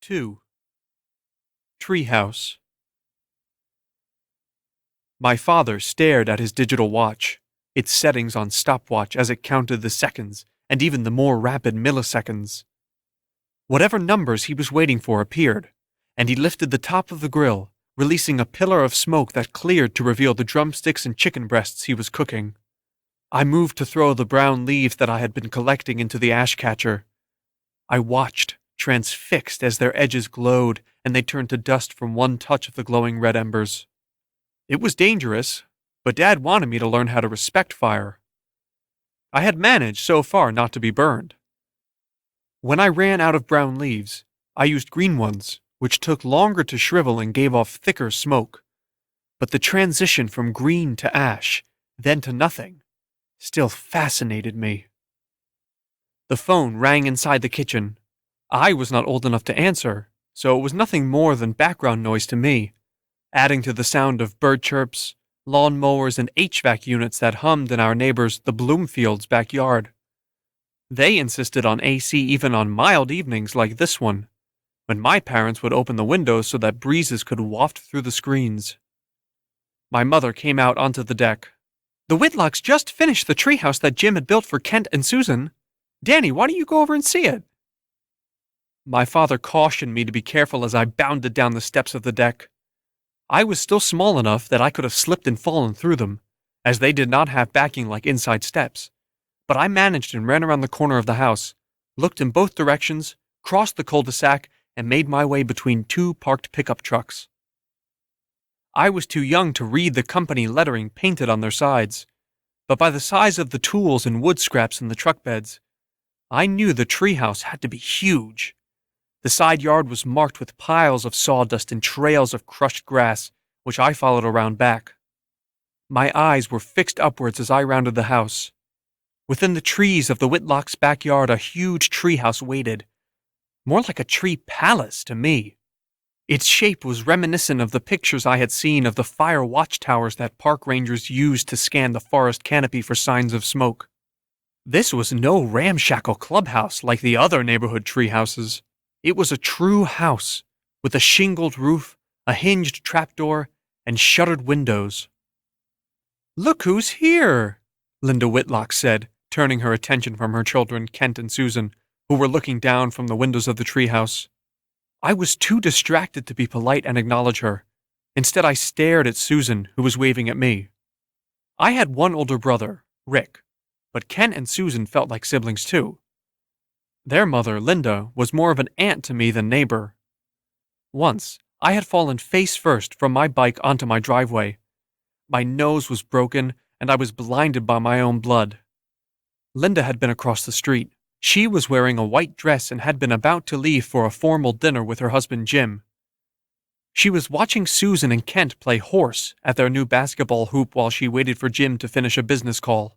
2. Treehouse. My father stared at his digital watch, its settings on stopwatch as it counted the seconds and even the more rapid milliseconds. Whatever numbers he was waiting for appeared, and he lifted the top of the grill, releasing a pillar of smoke that cleared to reveal the drumsticks and chicken breasts he was cooking. I moved to throw the brown leaves that I had been collecting into the ash catcher. I watched, transfixed as their edges glowed and they turned to dust from one touch of the glowing red embers. It was dangerous, but Dad wanted me to learn how to respect fire. I had managed so far not to be burned. When I ran out of brown leaves, I used green ones, which took longer to shrivel and gave off thicker smoke. But the transition from green to ash, then to nothing, still fascinated me. The phone rang inside the kitchen. I was not old enough to answer, so it was nothing more than background noise to me, adding to the sound of bird chirps, lawn mowers, and HVAC units that hummed in our neighbors' the Bloomfields' backyard. They insisted on AC even on mild evenings like this one, when my parents would open the windows so that breezes could waft through the screens. My mother came out onto the deck. "The Whitlocks just finished the treehouse that Jim had built for Kent and Susan. Danny, why don't you go over and see it?" My father cautioned me to be careful as I bounded down the steps of the deck. I was still small enough that I could have slipped and fallen through them, as they did not have backing like inside steps. But I managed and ran around the corner of the house, looked in both directions, crossed the cul-de-sac, and made my way between two parked pickup trucks. I was too young to read the company lettering painted on their sides, but by the size of the tools and wood scraps in the truck beds, I knew the treehouse had to be huge. The side yard was marked with piles of sawdust and trails of crushed grass, which I followed around back. My eyes were fixed upwards as I rounded the house. Within the trees of the Whitlocks' backyard, a huge treehouse waited, more like a tree palace to me. Its shape was reminiscent of the pictures I had seen of the fire watchtowers that park rangers used to scan the forest canopy for signs of smoke. This was no ramshackle clubhouse like the other neighborhood treehouses. It was a true house, with a shingled roof, a hinged trapdoor, and shuttered windows. "Look who's here," Linda Whitlock said, turning her attention from her children, Kent and Susan, who were looking down from the windows of the treehouse. I was too distracted to be polite and acknowledge her. Instead, I stared at Susan, who was waving at me. I had one older brother, Rick, but Kent and Susan felt like siblings too. Their mother, Linda, was more of an aunt to me than neighbor. Once, I had fallen face first from my bike onto my driveway. My nose was broken, and I was blinded by my own blood. Linda had been across the street. She was wearing a white dress and had been about to leave for a formal dinner with her husband Jim. She was watching Susan and Kent play horse at their new basketball hoop while she waited for Jim to finish a business call.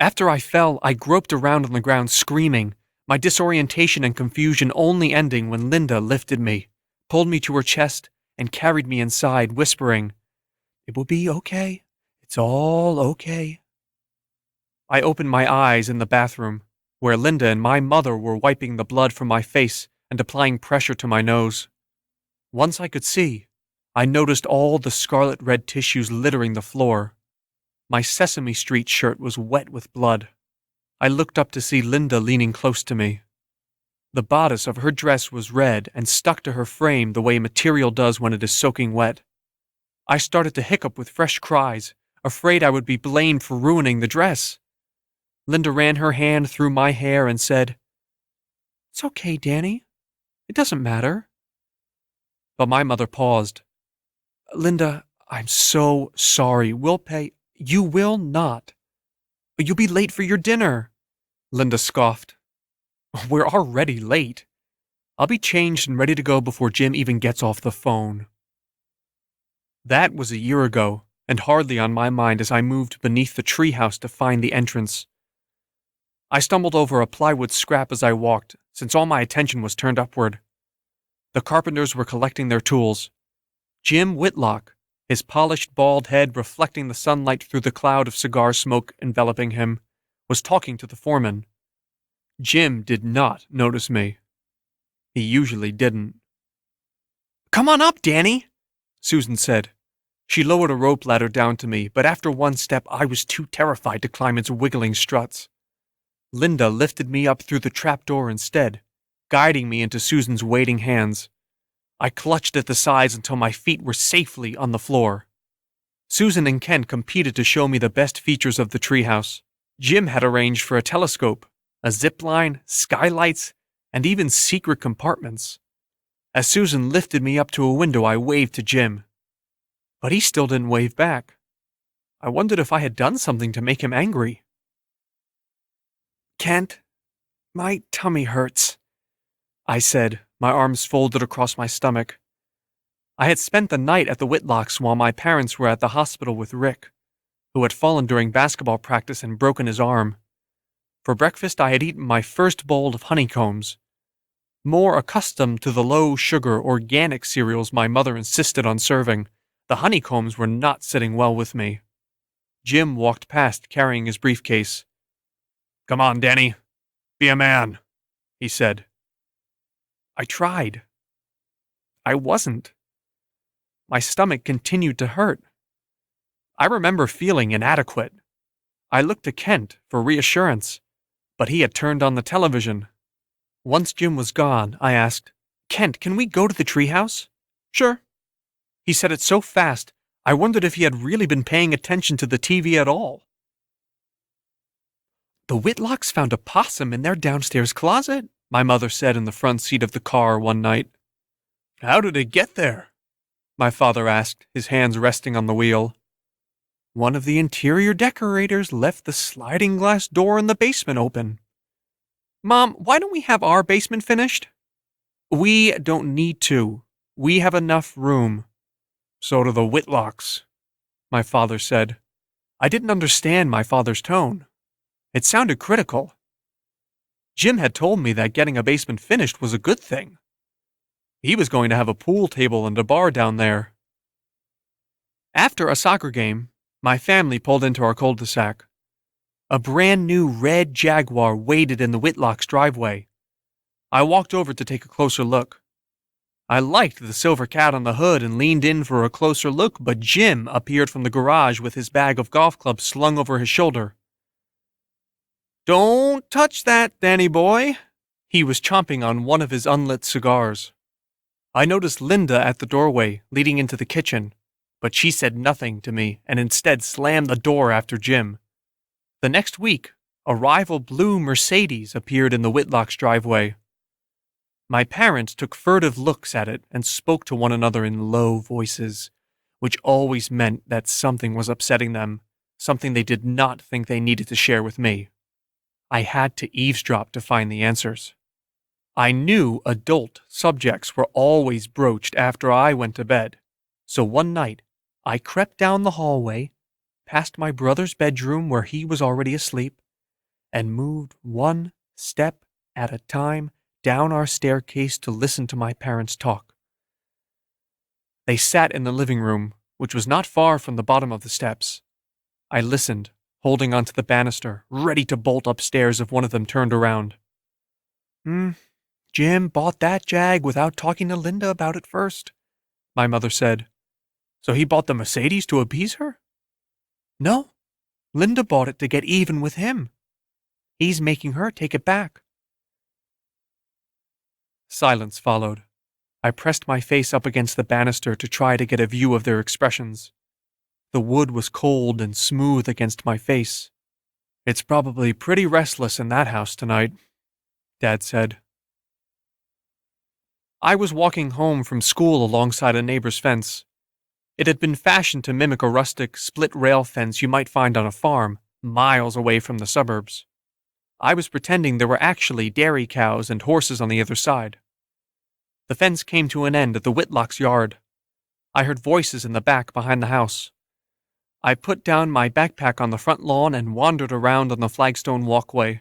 After I fell, I groped around on the ground screaming, my disorientation and confusion only ending when Linda lifted me, pulled me to her chest, and carried me inside, whispering, "It will be okay. It's all okay." I opened my eyes in the bathroom, where Linda and my mother were wiping the blood from my face and applying pressure to my nose. Once I could see, I noticed all the scarlet red tissues littering the floor. My Sesame Street shirt was wet with blood. I looked up to see Linda leaning close to me. The bodice of her dress was red and stuck to her frame the way material does when it is soaking wet. I started to hiccup with fresh cries, afraid I would be blamed for ruining the dress. Linda ran her hand through my hair and said, "It's okay, Danny. It doesn't matter." But my mother paused. "Linda, I'm so sorry. We'll pay—" "You will not. You'll be late for your dinner," Linda scoffed. "We're already late. I'll be changed and ready to go before Jim even gets off the phone." That was a year ago, and hardly on my mind as I moved beneath the treehouse to find the entrance. I stumbled over a plywood scrap as I walked, since all my attention was turned upward. The carpenters were collecting their tools. Jim Whitlock, his polished bald head reflecting the sunlight through the cloud of cigar smoke enveloping him, was talking to the foreman. Jim did not notice me. He usually didn't. Come on up, Danny, Susan said. She lowered a rope ladder down to me, but after one step I was too terrified to climb its wiggling struts. Linda lifted me up through the trapdoor instead, guiding me into Susan's waiting hands. I clutched at the sides until my feet were safely on the floor. Susan and Kent competed to show me the best features of the treehouse. Jim had arranged for a telescope, a zip line, skylights, and even secret compartments. As Susan lifted me up to a window, I waved to Jim. But he still didn't wave back. I wondered if I had done something to make him angry. Kent, my tummy hurts, I said, my arms folded across my stomach. I had spent the night at the Whitlocks while my parents were at the hospital with Rick, who had fallen during basketball practice and broken his arm. For breakfast, I had eaten my first bowl of honeycombs. More accustomed to the low-sugar, organic cereals my mother insisted on serving, the honeycombs were not sitting well with me. Jim walked past carrying his briefcase. "Come on, Danny. Be a man," he said. I tried. I wasn't. My stomach continued to hurt. I remember feeling inadequate. I looked to Kent for reassurance, but he had turned on the television. Once Jim was gone, I asked, "Kent, can we go to the treehouse?" "Sure." He said it so fast, I wondered if he had really been paying attention to the TV at all. "The Whitlocks found a possum in their downstairs closet," my mother said in the front seat of the car one night. "How did it get there?" my father asked, his hands resting on the wheel. "One of the interior decorators left the sliding glass door in the basement open." "Mom, why don't we have our basement finished?" "We don't need to. We have enough room." "So do the Whitlocks," my father said. I didn't understand my father's tone. It sounded critical. Jim had told me that getting a basement finished was a good thing. He was going to have a pool table and a bar down there. After a soccer game, my family pulled into our cul-de-sac. A brand new red Jaguar waited in the Whitlocks' driveway. I walked over to take a closer look. I liked the silver cat on the hood and leaned in for a closer look, but Jim appeared from the garage with his bag of golf clubs slung over his shoulder. "Don't touch that, Danny boy." He was chomping on one of his unlit cigars. I noticed Linda at the doorway, leading into the kitchen, but she said nothing to me and instead slammed the door after Jim. The next week, a rival blue Mercedes appeared in the Whitlocks' driveway. My parents took furtive looks at it and spoke to one another in low voices, which always meant that something was upsetting them, something they did not think they needed to share with me. I had to eavesdrop to find the answers. I knew adult subjects were always broached after I went to bed, so one night I crept down the hallway, past my brother's bedroom where he was already asleep, and moved one step at a time down our staircase to listen to my parents talk. They sat in the living room, which was not far from the bottom of the steps. I listened, holding onto the banister, ready to bolt upstairs if one of them turned around. "Jim bought that Jag without talking to Linda about it first," my mother said. "So he bought the Mercedes to appease her?" "No, Linda bought it to get even with him. He's making her take it back." Silence followed. I pressed my face up against the banister to try to get a view of their expressions. The wood was cold and smooth against my face. "It's probably pretty restless in that house tonight," Dad said. I was walking home from school alongside a neighbor's fence. It had been fashioned to mimic a rustic, split-rail fence you might find on a farm, miles away from the suburbs. I was pretending there were actually dairy cows and horses on the other side. The fence came to an end at the Whitlocks' yard. I heard voices in the back behind the house. I put down my backpack on the front lawn and wandered around on the flagstone walkway.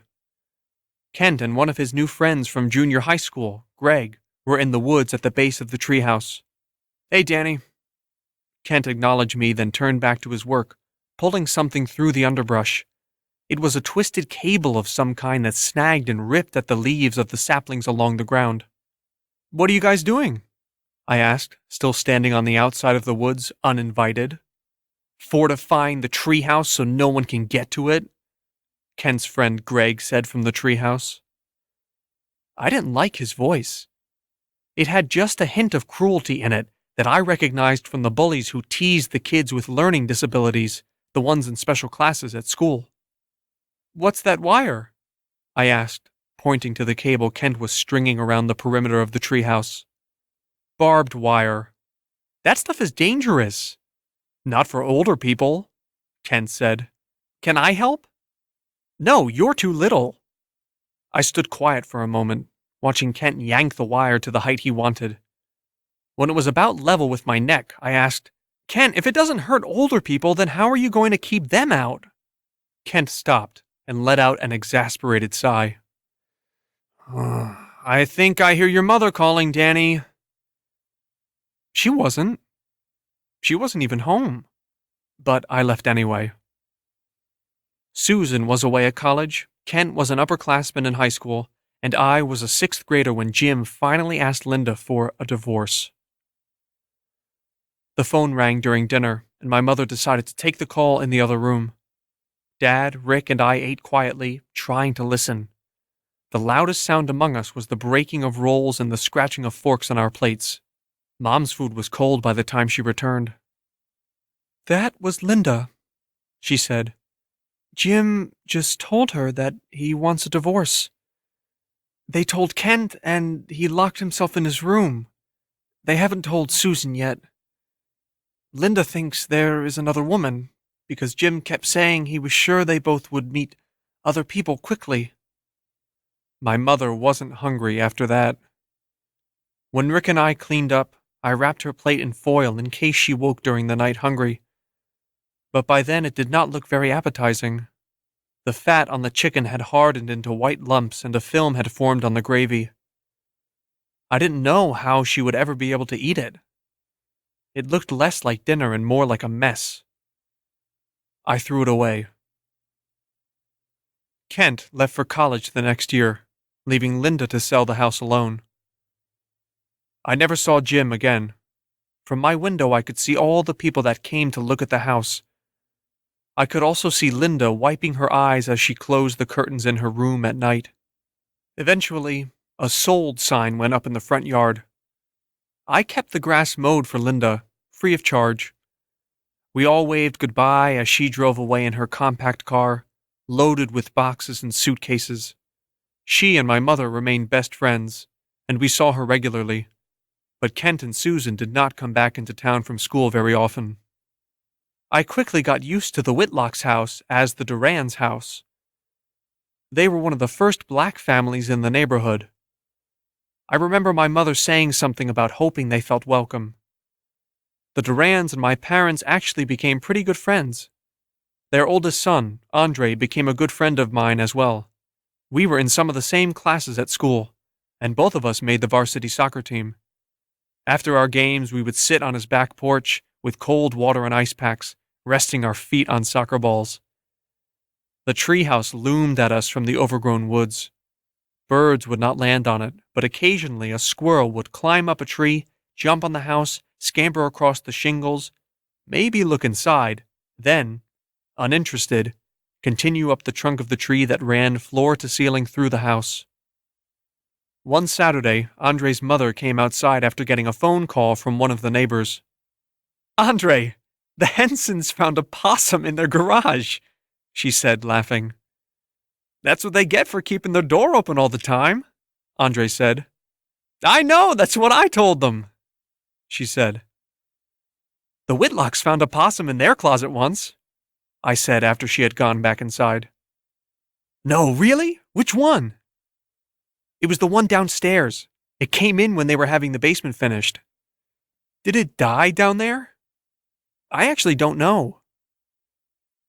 Kent and one of his new friends from junior high school, Greg, were in the woods at the base of the treehouse. "Hey, Danny." Kent acknowledged me, then turned back to his work, pulling something through the underbrush. It was a twisted cable of some kind that snagged and ripped at the leaves of the saplings along the ground. "What are you guys doing?" I asked, still standing on the outside of the woods, uninvited. Fortifying the treehouse so no one can get to it, Kent's friend Greg said from the treehouse. I didn't like his voice. It had just a hint of cruelty in it that I recognized from the bullies who teased the kids with learning disabilities, the ones in special classes at school. What's that wire? I asked, pointing to the cable Kent was stringing around the perimeter of the treehouse. Barbed wire. That stuff is dangerous. Not for older people, Kent said. Can I help? No, you're too little. I stood quiet for a moment, watching Kent yank the wire to the height he wanted. When it was about level with my neck, I asked, Kent, if it doesn't hurt older people, then how are you going to keep them out? Kent stopped and let out an exasperated sigh. I think I hear your mother calling, Danny. She wasn't. She wasn't even home. But I left anyway. Susan was away at college, Kent was an upperclassman in high school, and I was a 6th grader when Jim finally asked Linda for a divorce. The phone rang during dinner, and my mother decided to take the call in the other room. Dad, Rick, and I ate quietly, trying to listen. The loudest sound among us was the breaking of rolls and the scratching of forks on our plates. Mom's food was cold by the time she returned. That was Linda, she said. Jim just told her that he wants a divorce. They told Kent, and he locked himself in his room. They haven't told Susan yet. Linda thinks there is another woman, because Jim kept saying he was sure they both would meet other people quickly. My mother wasn't hungry after that. When Rick and I cleaned up, I wrapped her plate in foil in case she woke during the night hungry. But by then it did not look very appetizing. The fat on the chicken had hardened into white lumps and a film had formed on the gravy. I didn't know how she would ever be able to eat it. It looked less like dinner and more like a mess. I threw it away. Kent left for college the next year, leaving Linda to sell the house alone. I never saw Jim again. From my window I could see all the people that came to look at the house. I could also see Linda wiping her eyes as she closed the curtains in her room at night. Eventually, a sold sign went up in the front yard. I kept the grass mowed for Linda, free of charge. We all waved goodbye as she drove away in her compact car, loaded with boxes and suitcases. She and my mother remained best friends, and we saw her regularly. But Kent and Susan did not come back into town from school very often. I quickly got used to the Whitlock's house as the Duran's house. They were one of the first black families in the neighborhood. I remember my mother saying something about hoping they felt welcome. The Durans and my parents actually became pretty good friends. Their oldest son, Andre, became a good friend of mine as well. We were in some of the same classes at school, and both of us made the varsity soccer team. After our games, we would sit on his back porch with cold water and ice packs, resting our feet on soccer balls. The treehouse loomed at us from the overgrown woods. Birds would not land on it, but occasionally a squirrel would climb up a tree, jump on the house, scamper across the shingles, maybe look inside, then, uninterested, continue up the trunk of the tree that ran floor to ceiling through the house. One Saturday, Andre's mother came outside after getting a phone call from one of the neighbors. Andre, the Hensons found a possum in their garage, she said, laughing. That's what they get for keeping their door open all the time, Andre said. I know, that's what I told them, she said. The Whitlocks found a possum in their closet once, I said after she had gone back inside. No, really? Which one? It was the one downstairs. It came in when they were having the basement finished. Did it die down there? I actually don't know.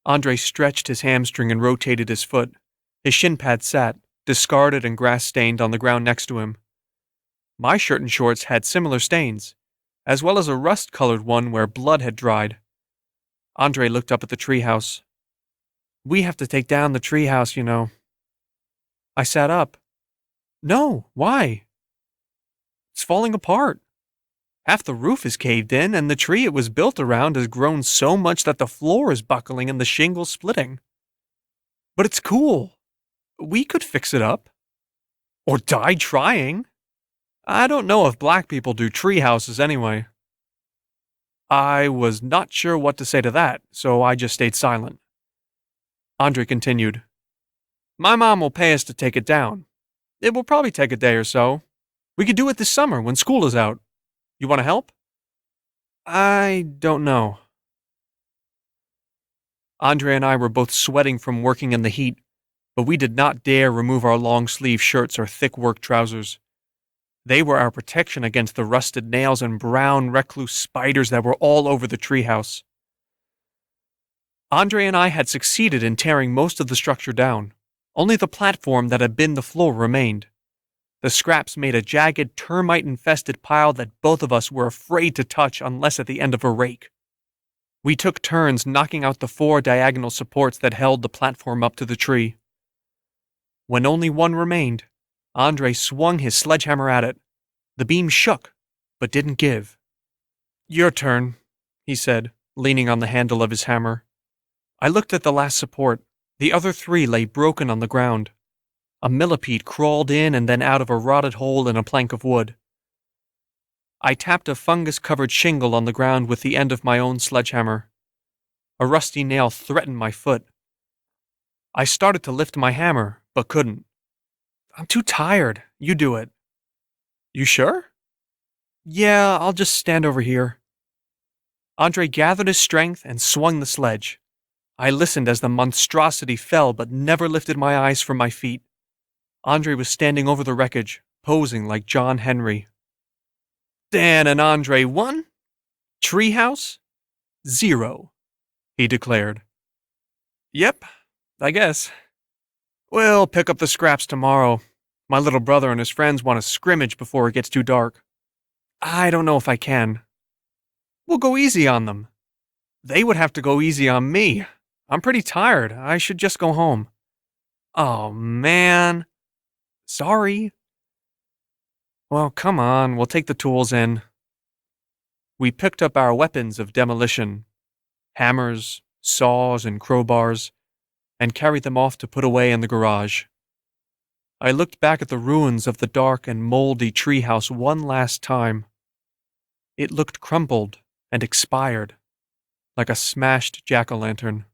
Andre stretched his hamstring and rotated his foot. His shin pad sat, discarded and grass-stained, on the ground next to him. My shirt and shorts had similar stains, as well as a rust-colored one where blood had dried. Andre looked up at the treehouse. We have to take down the treehouse, you know. I sat up. No, why? It's falling apart. Half the roof is caved in, and the tree it was built around has grown so much that the floor is buckling and the shingles splitting. But it's cool. We could fix it up. Or die trying. I don't know if black people do tree houses anyway. I was not sure what to say to that, so I just stayed silent. Andre continued. My mom will pay us to take it down. It will probably take a day or so. We could do it this summer when school is out. You want to help? I don't know. Andre and I were both sweating from working in the heat, but we did not dare remove our long-sleeve shirts or thick work trousers. They were our protection against the rusted nails and brown recluse spiders that were all over the treehouse. Andre and I had succeeded in tearing most of the structure down. Only the platform that had been the floor remained. The scraps made a jagged, termite-infested pile that both of us were afraid to touch unless at the end of a rake. We took turns knocking out the 4 diagonal supports that held the platform up to the tree. When only one remained, Andre swung his sledgehammer at it. The beam shook, but didn't give. Your turn, he said, leaning on the handle of his hammer. I looked at the last support. The other 3 lay broken on the ground. A millipede crawled in and then out of a rotted hole in a plank of wood. I tapped a fungus-covered shingle on the ground with the end of my own sledgehammer. A rusty nail threatened my foot. I started to lift my hammer, but couldn't. I'm too tired. You do it. You sure? Yeah, I'll just stand over here. Andre gathered his strength and swung the sledge. I listened as the monstrosity fell but never lifted my eyes from my feet. Andre was standing over the wreckage, posing like John Henry. Dan and Andre won. Treehouse? 0, he declared. Yep, I guess. We'll pick up the scraps tomorrow. My little brother and his friends want a scrimmage before it gets too dark. I don't know if I can. We'll go easy on them. They would have to go easy on me. I'm pretty tired. I should just go home. Oh, man. Sorry. Well, come on. We'll take the tools in. We picked up our weapons of demolition, hammers, saws, and crowbars, and carried them off to put away in the garage. I looked back at the ruins of the dark and moldy treehouse one last time. It looked crumpled and expired, like a smashed jack-o'-lantern.